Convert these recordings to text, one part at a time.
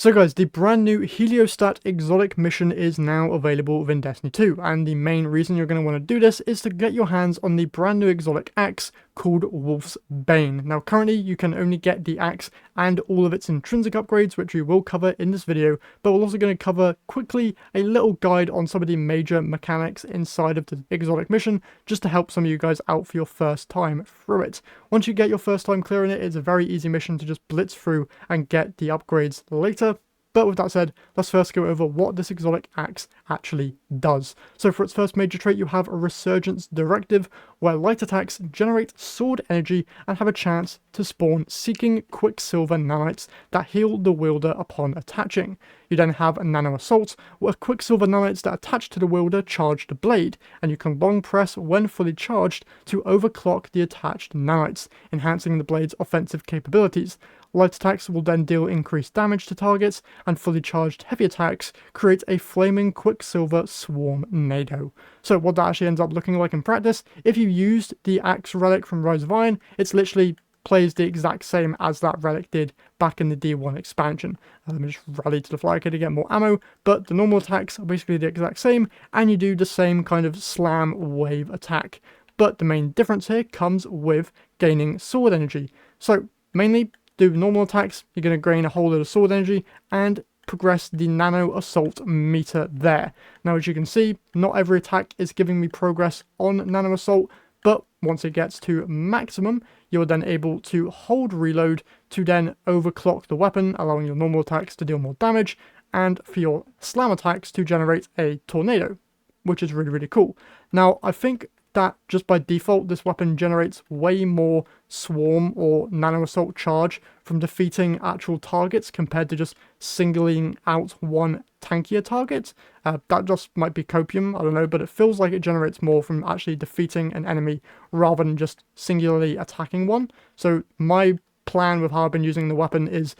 So guys, the brand new Heliostat exotic mission is now available within Destiny 2, and the main reason you're going to want to do this is to get your hands on the brand new exotic axe called Wolfsbane. Now currently you can only get the axe and all of its intrinsic upgrades, which we will cover in this video, but we're also going to cover quickly a little guide on some of the major mechanics inside of the exotic mission, just to help some of you guys out for your first time through it. Once you get your first time clearing it, it's a very easy mission to just blitz through and get the upgrades later. But with that said, let's first go over what this exotic axe actually does. So for its first major trait, you have a Resurgence Directive, where light attacks generate sword energy and have a chance to spawn seeking Quicksilver nanites that heal the wielder upon attaching. You then have a Nano Assault, where Quicksilver nanites that attach to the wielder charge the blade, and you can long press when fully charged to overclock the attached nanites, enhancing the blade's offensive capabilities. Light attacks will then deal increased damage to targets, and fully charged heavy attacks create a flaming Quicksilver Swarm Nado. So what that actually ends up looking like in practice, if you used the Axe Relic from Rise of Iron, it's literally plays the exact same as that relic did back in the D1 expansion. Let me just rally to the flyer to get more ammo, but the normal attacks are basically the exact same, and you do the same kind of slam wave attack. But the main difference here comes with gaining sword energy. So mainly, do normal attacks, you're going to gain a whole load of sword energy and progress the Nano Assault meter there. Now as you can see, not every attack is giving me progress on Nano Assault, but once it gets to maximum, you're then able to hold reload to then overclock the weapon, allowing your normal attacks to deal more damage, and for your slam attacks to generate a tornado, which is really cool. Now I think that just by default this weapon generates way more swarm or nano assault charge from defeating actual targets compared to just singling out one tankier target. That just might be copium, I don't know, but it feels like it generates more from actually defeating an enemy rather than just singularly attacking one. So my plan with how I've been using the weapon is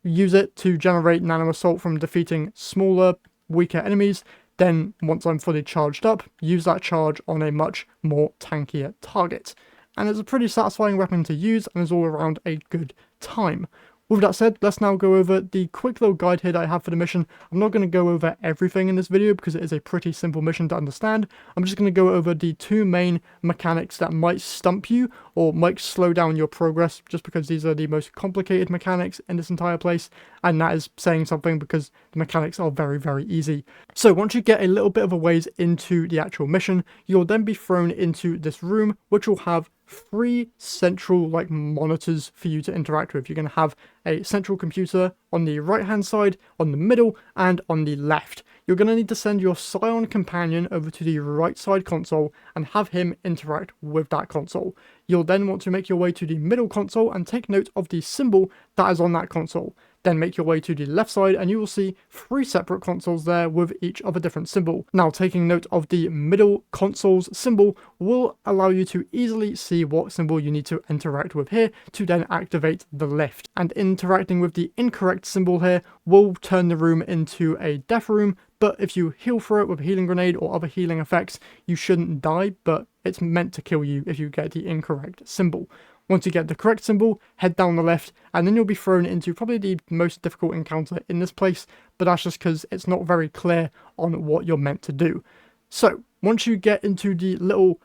use it to generate nano assault from defeating smaller, weaker enemies. Then, once I'm fully charged up, use that charge on a much more tankier target. And it's a pretty satisfying weapon to use and is all around a good time. With that said, let's now go over the quick little guide here that I have for the mission. I'm not going to go over everything in this video because it is a pretty simple mission to understand. I'm just going to go over the two main mechanics that might stump you or might slow down your progress, just because these are the most complicated mechanics in this entire place, and that is saying something because the mechanics are very easy. So once you get a little bit of a ways into the actual mission, you'll then be thrown into this room, which will have three central monitors for you to interact with. You're going to have a central computer on the right hand side, on the middle, and on the left. You're going to need to send your Scion companion over to the right side console and have him interact with that console. You'll then want to make your way to the middle console and take note of the symbol that is on that console. Then make your way to the left side and you will see three separate consoles there with each of a different symbol. Now taking note of the middle console's symbol will allow you to easily see what symbol you need to interact with here to then activate the lift. And interacting with the incorrect symbol here will turn the room into a death room, but if you heal through it with a healing grenade or other healing effects, you shouldn't die, but it's meant to kill you if you get the incorrect symbol. Once you get the correct symbol, head down the left, and then you'll be thrown into probably the most difficult encounter in this place, but that's just because it's not very clear on what you're meant to do. So, once you get into the little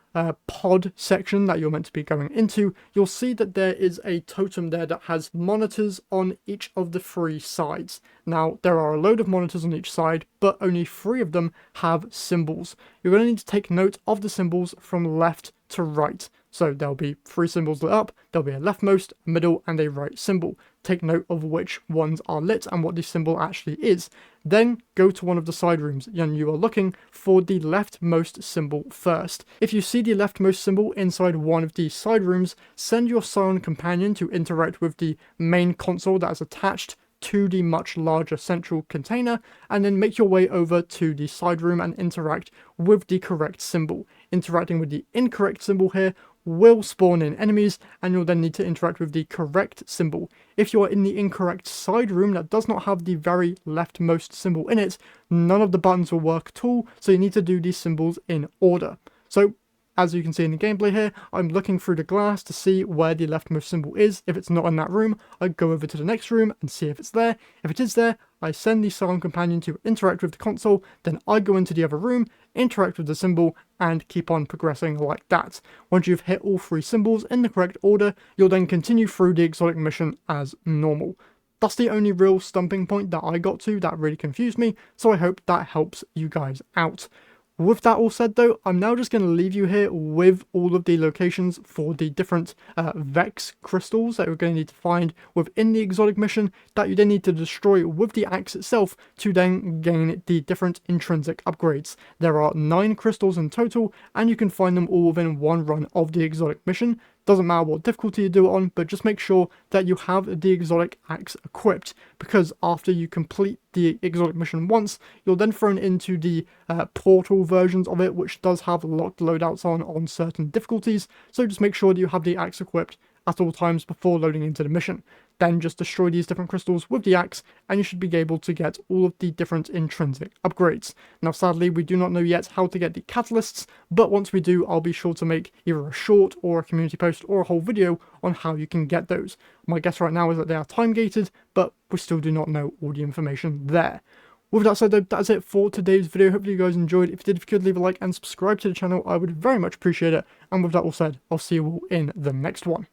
pod section that you're meant to be going into, you'll see that there is a totem there that has monitors on each of the three sides. Now, there are a load of monitors on each side, but only three of them have symbols. You're going to need to take note of the symbols from left to right. So there'll be three symbols lit up, there'll be a leftmost, a middle, and a right symbol. Take note of which ones are lit and what the symbol actually is. Then go to one of the side rooms and you are looking for the leftmost symbol first. If you see the leftmost symbol inside one of the side rooms, send your Scion companion to interact with the main console that is attached to the much larger central container, and then make your way over to the side room and interact with the correct symbol. Interacting with the incorrect symbol here will spawn in enemies, and you'll then need to interact with the correct symbol. If you are in the incorrect side room that does not have the very leftmost symbol in it, none of the buttons will work at all, so you need to do these symbols in order. So as you can see in the gameplay here, I'm looking through the glass to see where the leftmost symbol is. If it's not in that room, I go over to the next room and see if it's there. If it is there, I send the Silent Companion to interact with the console, then I go into the other room, interact with the symbol, and keep on progressing like that. Once you've hit all 3 symbols in the correct order, you'll then continue through the exotic mission as normal. That's the only real stumping point that I got to that really confused me, so I hope that helps you guys out. With that all said though, I'm now just going to leave you here with all of the locations for the different Vex crystals that you're going to need to find within the exotic mission that you then need to destroy with the axe itself to then gain the different intrinsic upgrades. There are 9 crystals in total, and you can find them all within one run of the exotic mission. Doesn't matter what difficulty you do it on, but just make sure that you have the exotic axe equipped, because after you complete the exotic mission once, you're then thrown into the portal versions of it, which does have locked loadouts on certain difficulties, so just make sure that you have the axe equipped at all times before loading into the mission. Then just destroy these different crystals with the axe, and you should be able to get all of the different intrinsic upgrades. Now sadly, we do not know yet how to get the catalysts, but once we do, I'll be sure to make either a short or a community post or a whole video on how you can get those. My guess right now is that they are time gated, but we still do not know all the information there. With that said though, that's it for today's video. Hopefully you guys enjoyed. If you did, if you could leave a like and subscribe to the channel, I would very much appreciate it. And with that all said, I'll see you all in the next one.